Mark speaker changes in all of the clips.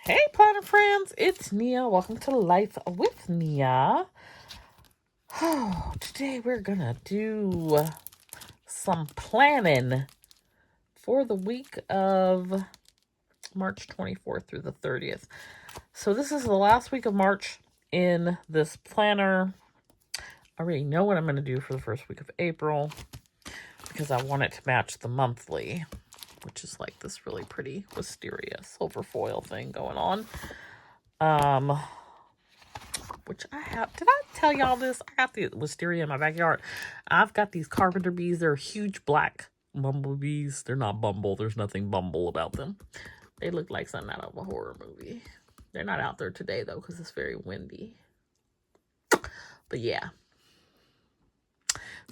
Speaker 1: Hey, planner friends, it's Nia. Welcome to Life with Nia. Oh, today we're gonna do some planning for the week of March 24th through the 30th. So this is the last week of March in this planner. I already know what I'm gonna do for the first week of April because I want it to match the monthly, which is like this really pretty wisteria silver foil thing going on. Which I have. Did I tell y'all this? I got the wisteria in my backyard. I've got these carpenter bees. They're huge black bumblebees. They're not bumble. There's nothing bumble about them. They look like something out of a horror movie. They're not out there today, though, because it's very windy. But yeah.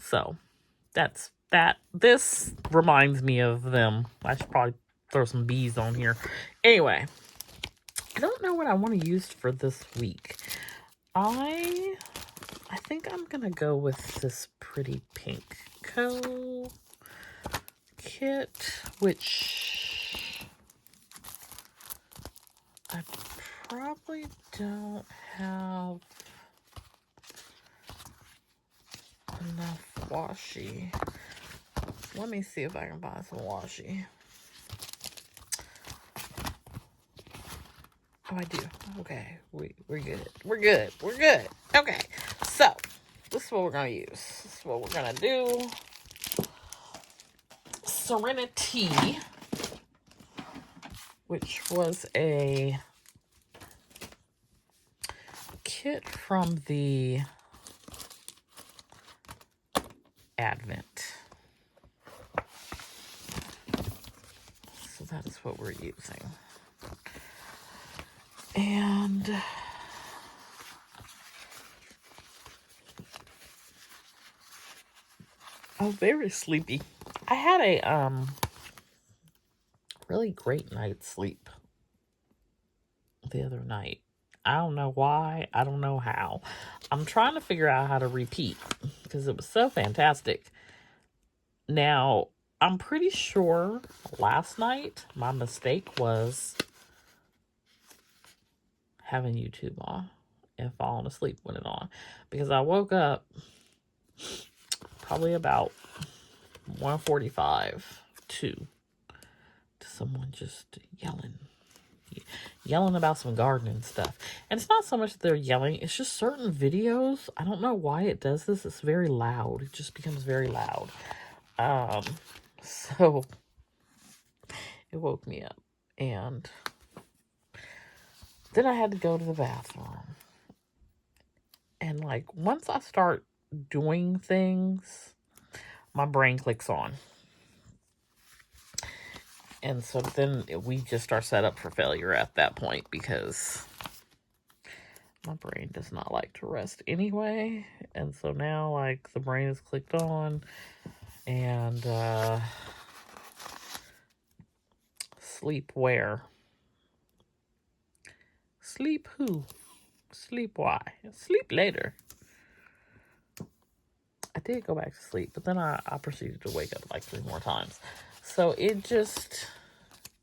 Speaker 1: So, that's that. This reminds me of them. I should probably throw some bees on here. Anyway, I don't know what I want to use for this week. I think I'm gonna go with this pretty pink Co kit, which I probably don't have enough washi. Let me see if I can buy some washi. Oh, I do. Okay, we're good. We're good. We're good. Okay, so this is what we're gonna use. This is what we're gonna do. Serenity, which was a kit from the Advent. So that is what we're using. And I'm very sleepy. I had a really great night's sleep the other night. I don't know why. I don't know how. I'm trying to figure out how to repeat because it was so fantastic. Now, I'm pretty sure last night my mistake was having YouTube on and falling asleep when it on, because I woke up probably about 1:45 to someone just yelling about some gardening stuff. And it's not so much that they're yelling, it's just certain videos. I don't know why it does this. It's very loud. It just becomes very loud. So it woke me up. And then I had to go to the bathroom. And like once I start doing things, my brain clicks on. And so then we just are set up for failure at that point because my brain does not like to rest anyway. And so now like the brain is clicked on and sleep where? Sleep who? Sleep why? Sleep later. I did go back to sleep, but then I proceeded to wake up like 3 more times. So it just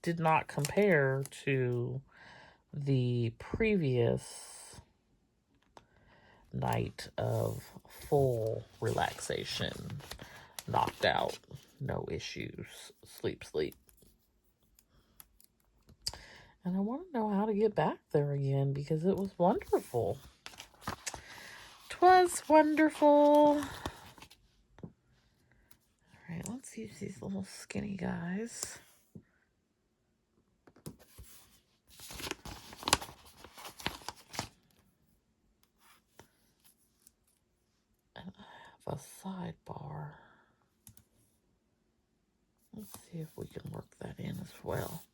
Speaker 1: did not compare to the previous night of full relaxation, knocked out, no issues, sleep. And I want to know how to get back there again because it was wonderful. 'Twas wonderful. All right, let's use these little skinny guys. And I have a sidebar. Let's see if we can work that in as well.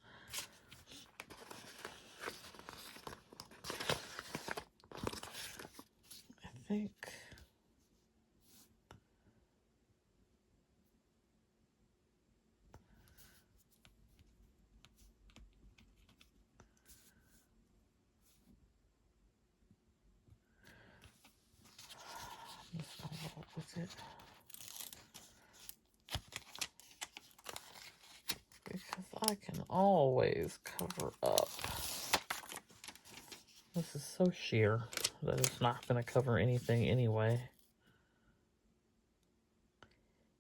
Speaker 1: I think I'm just gonna roll with it because I can always cover up This is so sheer that it's not going to cover anything anyway.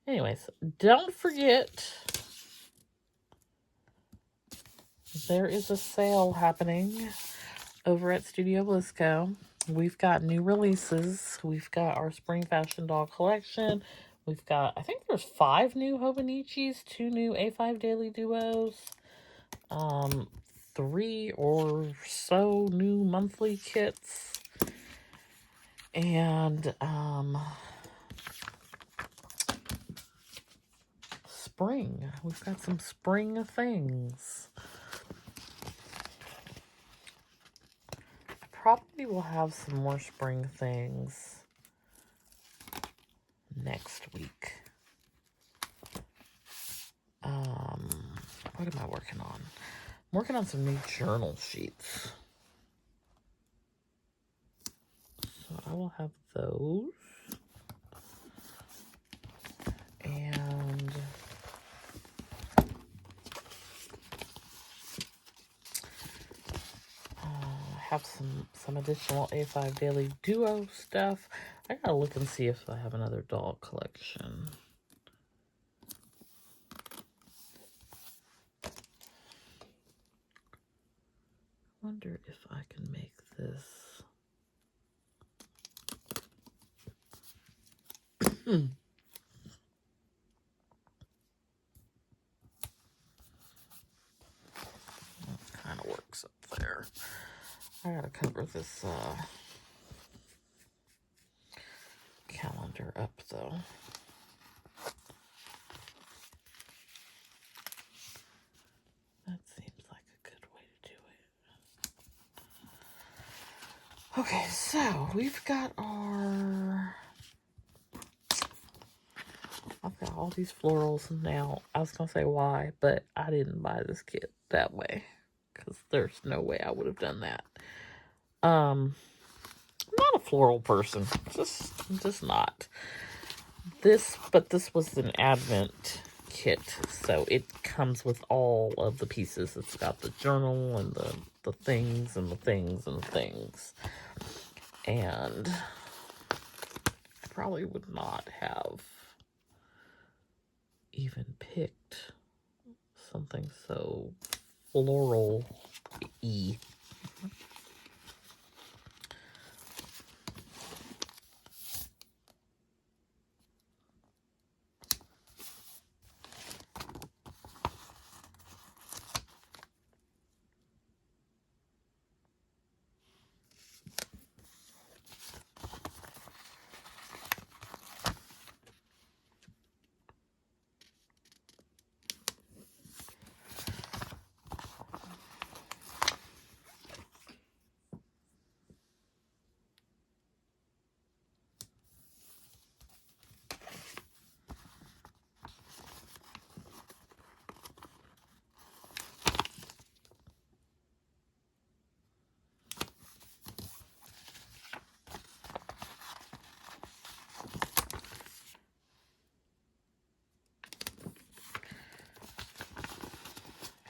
Speaker 1: Anyways, don't forget, there is a sale happening over at Studio Bliss Co. We've got new releases. We've got our Spring Fashion Doll collection. We've got, I think there's 5 new Hobonichis, 2 new A5 Daily Duos, 3 or so new monthly kits, and spring. We've got some spring things. I probably will have some more spring things next week. What am I working on? I'm working on some new journal sheets. So I will have those. And have some additional A5 Daily Duo stuff. I gotta look and see if I have another doll collection. Wonder if I can make this. Kind of works up there. I gotta cover this calendar up though. That seems like a good way to do it. Okay, so we've got I've got all these florals now. I was gonna say why, but I didn't buy this kit that way because there's no way I would have done that. I'm not a floral person, just not. But this was an Advent kit, so it comes with all of the pieces. It's got the journal and the things and the things and the things. And I probably would not have even picked something so floral-y.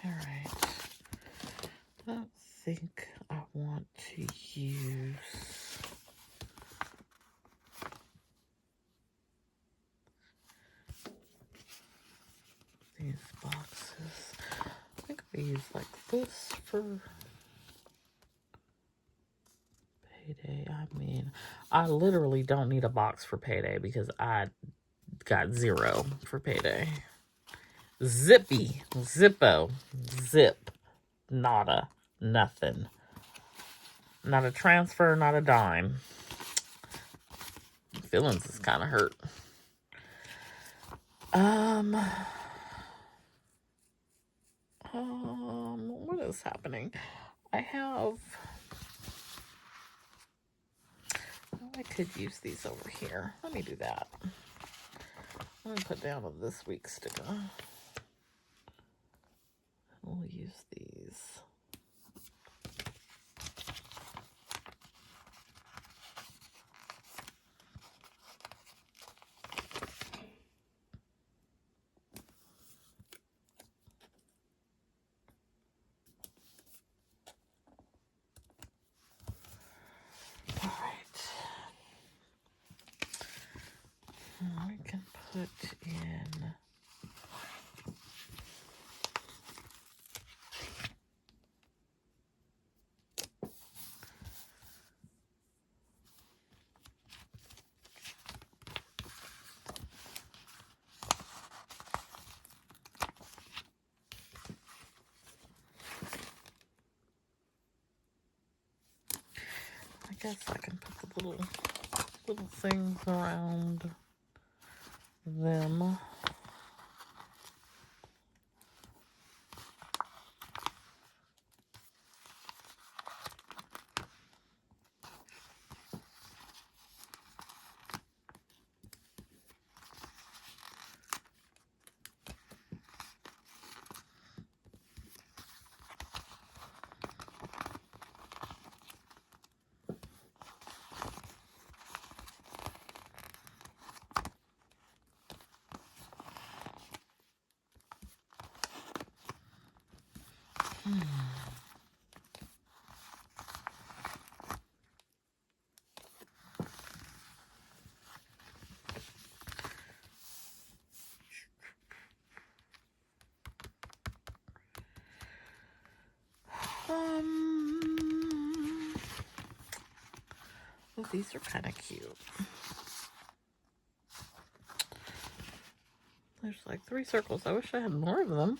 Speaker 1: Alright, I think I want to use these boxes. I think I use like this for payday. I mean, I literally don't need a box for payday because I got 0 for payday. Zippy, Zippo, zip, nada, nothing. Not a transfer, not a dime. Feelings is kind of hurt. What is happening? I could use these over here. Let me do that. I'm gonna put down this week's sticker. We'll use these. put in I guess I can put the little things around them. Oh, these are kind of cute. There's like 3 circles. I wish I had more of them.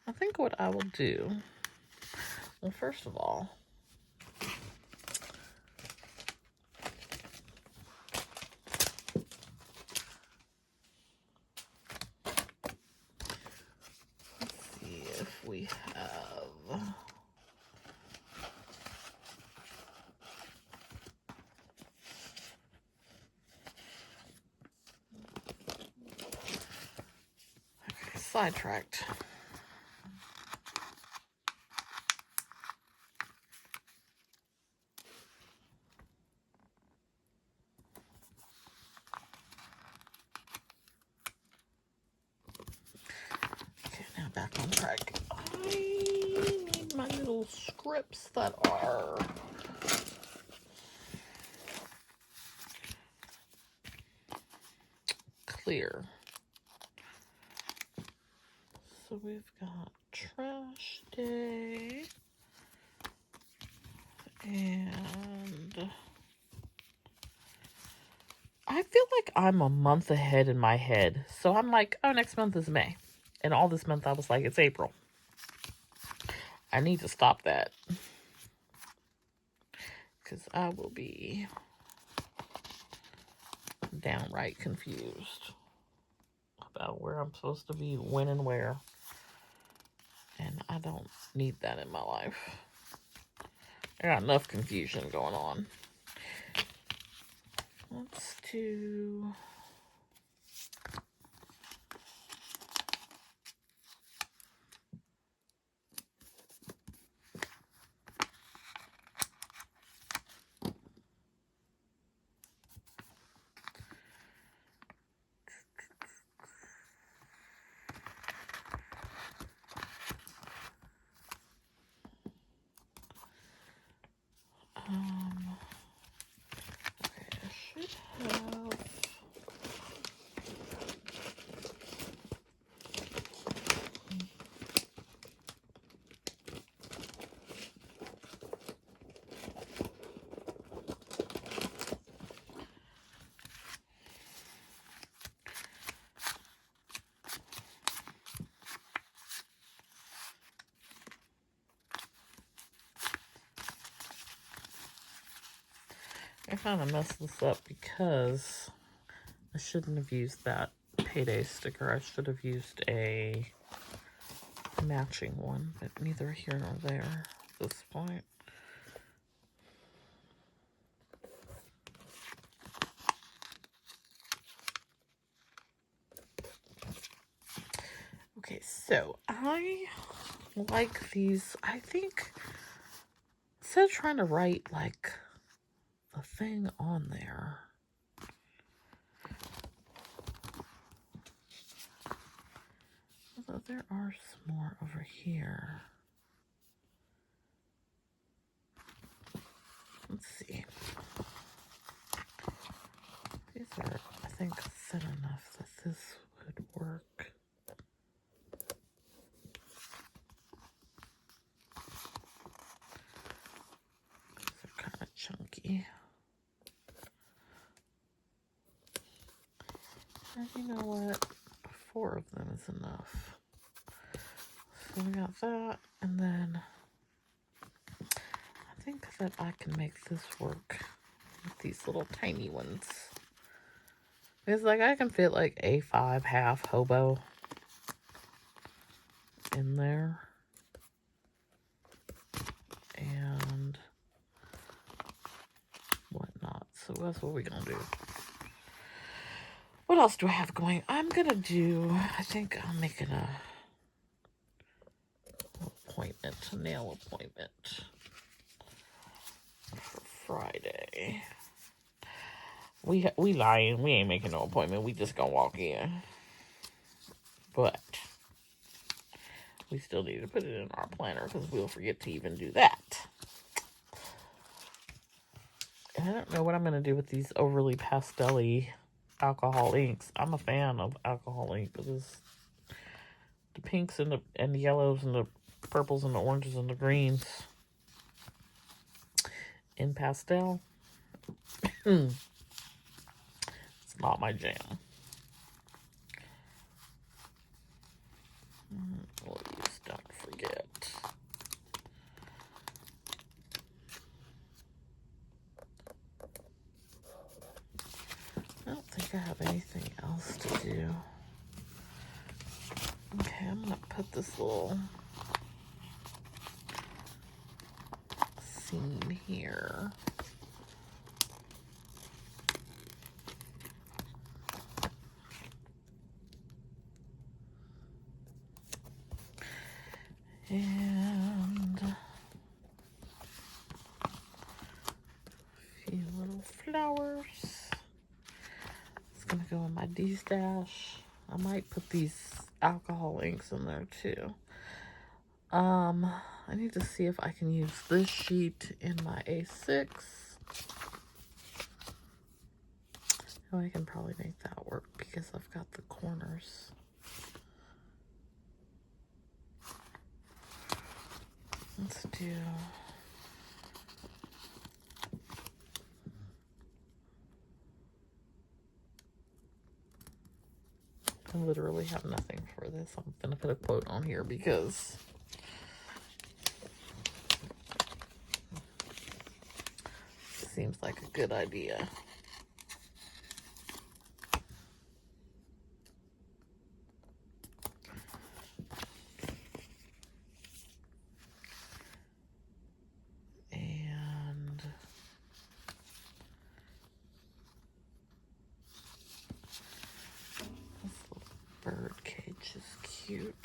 Speaker 1: I think what I will do, well, first of all, let's see if we have, okay, sidetracked. Back on track. I need my little scripts that are clear. So we've got trash day and I feel like I'm a month ahead in my head. So I'm like, oh, next month is May. And all this month I was like, it's April. I need to stop that. Because I will be downright confused about where I'm supposed to be, when and where. And I don't need that in my life. I got enough confusion going on. Let's do... okay, I should have... I kind of messed this up because I shouldn't have used that payday sticker. I should have used a matching one, but neither here nor there at this point. Okay, so I like these. I think instead of trying to write like the thing on there, although there are some more over here. let's see. These are, I think, thin enough that this would work. These are kind of chunky. And you know what? 4 of them is enough. So we got that, and then I think that I can make this work with these little tiny ones. It's like I can fit like A5 half hobo in there. And whatnot. So that's what we're going to do. What else do I have going? I'm going to do, I think I'm making a nail appointment for Friday. We lying. We ain't making no appointment. We just gonna walk in. But we still need to put it in our planner because we'll forget to even do that. And I don't know what I'm gonna do with these overly pastel-y alcohol inks. I'm a fan of alcohol ink because the pinks and the yellows and the purples and the oranges and the greens in pastel. It's not my jam. Please don't forget. I don't think I have anything else to do. Okay, I'm gonna put this little scene here. And a few little flowers. It's gonna go in my D-stash. I might put these alcohol inks in there too. I need to see if I can use this sheet in my A6. Oh, I can probably make that work because I've got the corners. Let's do... I literally have nothing for this. I'm going to put a quote on here because it seems like a good idea. And this little bird cage is cute.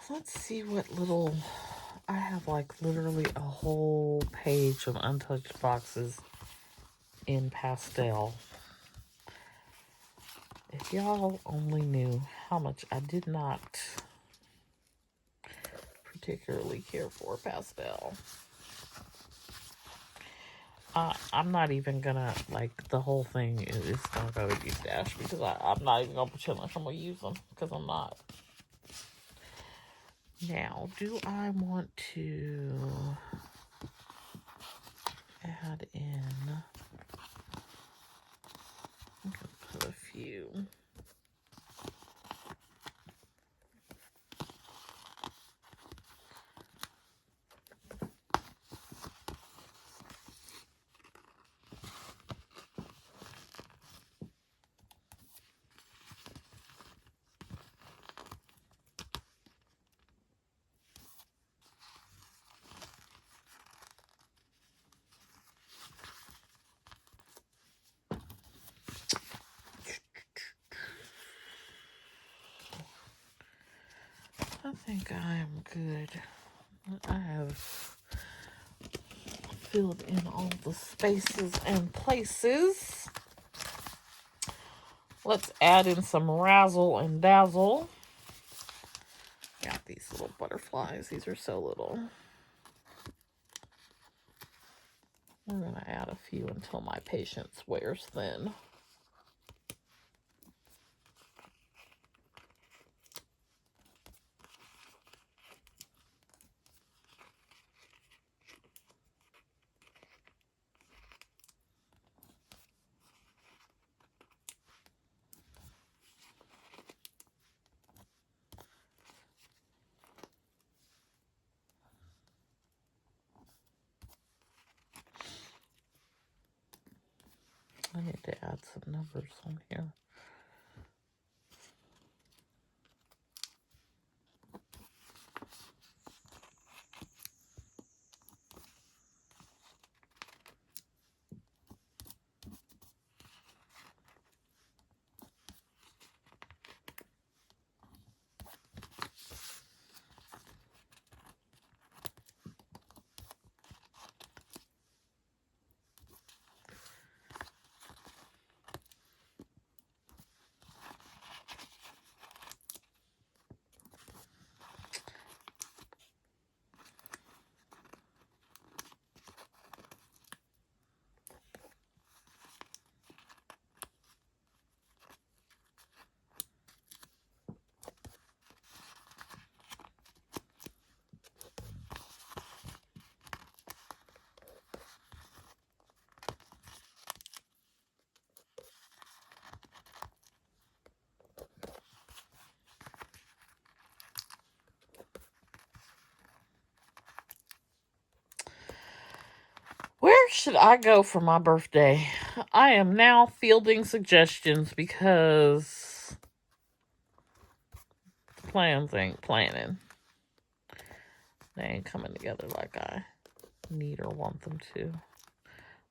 Speaker 1: Let's see what little... I have like literally a whole page of untouched boxes in pastel. If y'all only knew how much I did not particularly care for pastel. I'm not even gonna, like, the whole thing is not gonna be stashed because I'm not even gonna pretend like I'm gonna use them because I'm not. Now, do I want to add in, I'm gonna put a few. I think I am good. I have filled in all the spaces and places. Let's add in some razzle and dazzle. Got these little butterflies. These are so little. We're going to add a few until my patience wears thin. I need to add some numbers on here. Where should I go for my birthday? I am now fielding suggestions because the plans ain't planning. They ain't coming together like I need or want them to.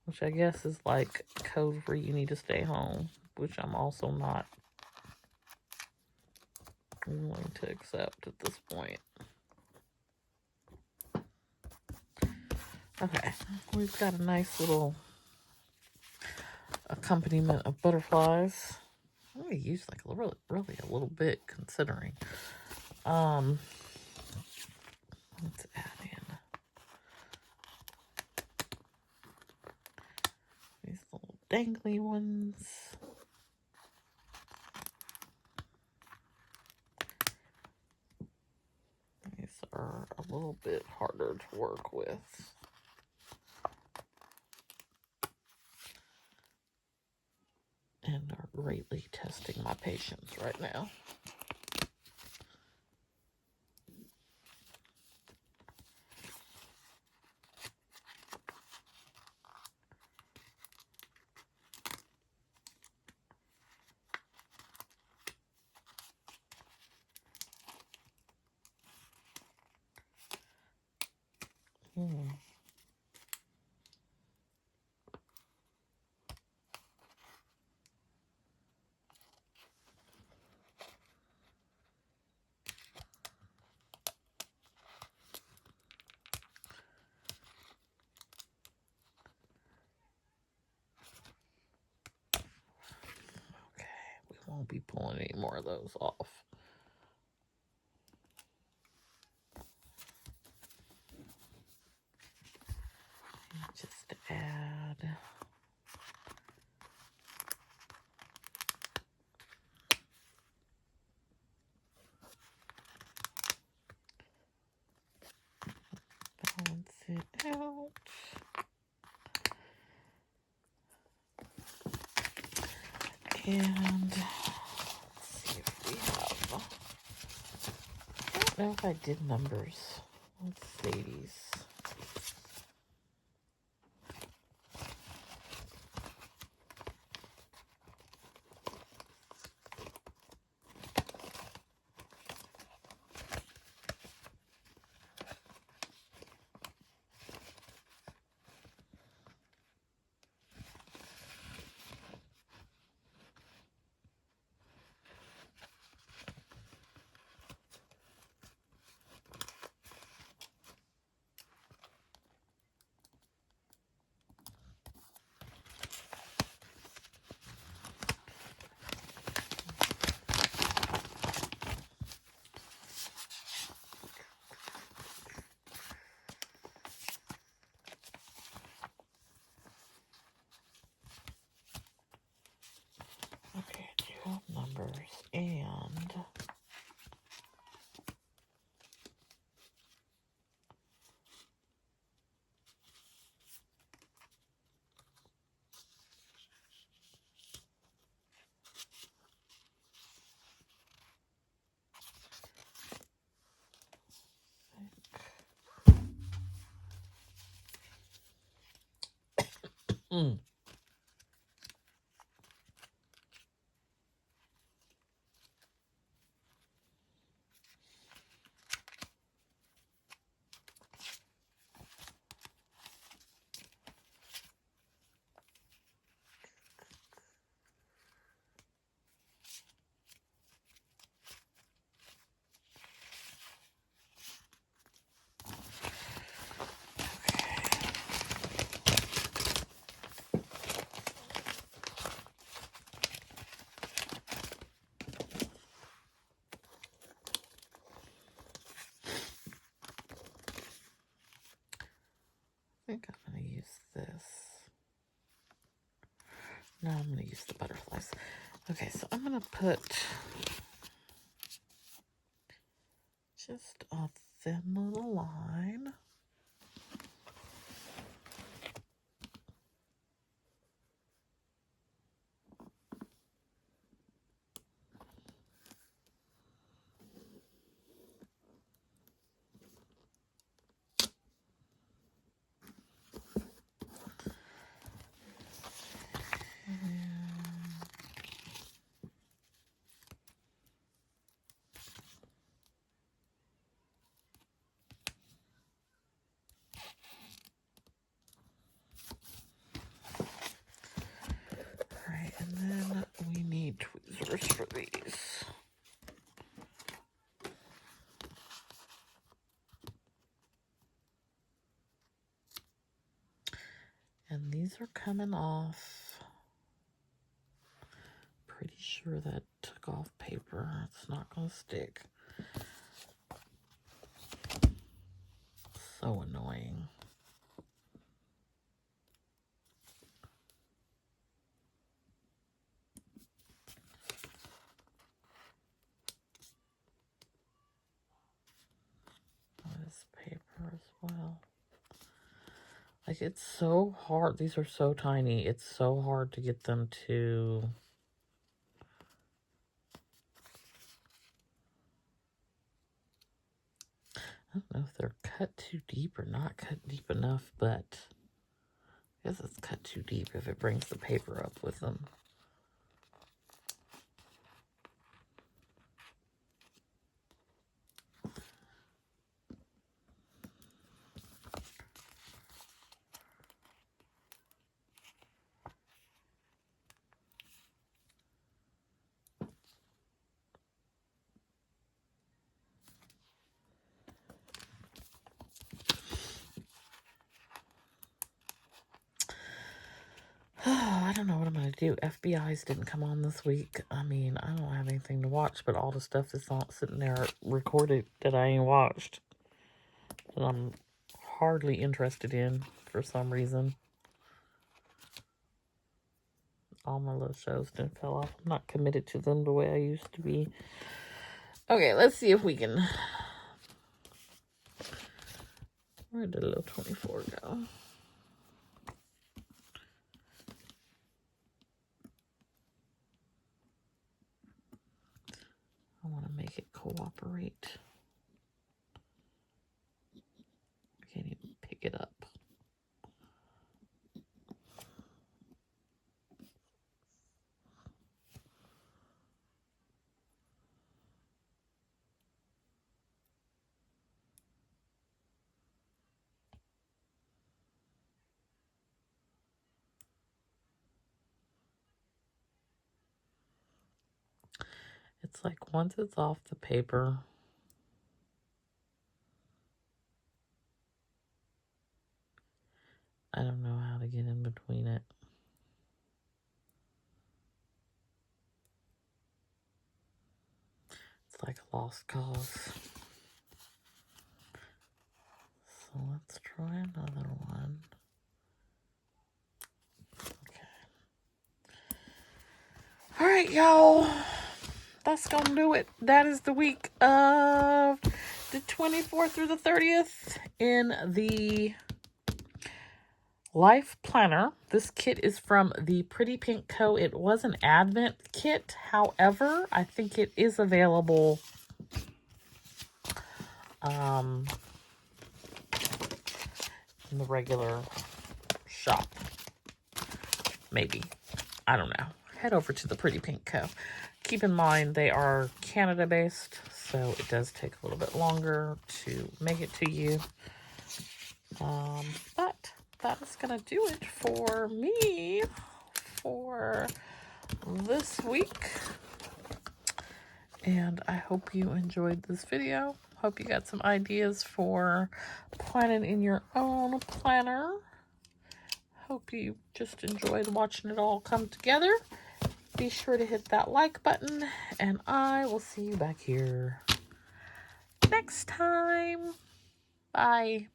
Speaker 1: Which I guess is like code for you need to stay home, which I'm also not willing to accept at this point. Okay, we've got a nice little accompaniment of butterflies. I'm going to use like really a little bit considering. Let's add in these little dangly ones. These are a little bit harder to work with. And are greatly testing my patience right now. Won't be pulling any more of those off. just add balance it out. And let's see if we have, I don't know if I did numbers. Let's see these. Okay, I do have numbers and I think I'm going to use this. No, I'm going to use the butterflies. Okay, so I'm going to put just a thin little line. Right, and then we need tweezers for these. And these are coming off. Pretty sure that took off paper. It's not going to stick. So annoying. This paper as well. Like, it's so hard. These are so tiny. It's so hard to get them to... I don't know if they're cut too deep or not cut deep enough, but I guess it's cut too deep if it brings the paper up with them. I don't know what I'm going to do. FBI's didn't come on this week. I mean, I don't have anything to watch, but all the stuff that's not sitting there recorded that I ain't watched. That I'm hardly interested in for some reason. All my little shows didn't fell off. I'm not committed to them the way I used to be. Okay, let's see if we can... Where did little 24 go? I want to make it cooperate. I can't even pick it up. It's like once it's off the paper, I don't know how to get in between it. It's like a lost cause. So let's try another one. Okay. All right, y'all. That's gonna do it. That is the week of the 24th through the 30th in the Life Planner. This kit is from the Pretty Pink Co. It was an Advent kit. However, I think it is available in the regular shop. Maybe. I don't know. Head over to the Pretty Pink Co. Keep in mind they are Canada-based, so it does take a little bit longer to make it to you. But that is going to do it for me for this week. And I hope you enjoyed this video. Hope you got some ideas for planning in your own planner. Hope you just enjoyed watching it all come together. Be sure to hit that like button, and I will see you back here next time. Bye.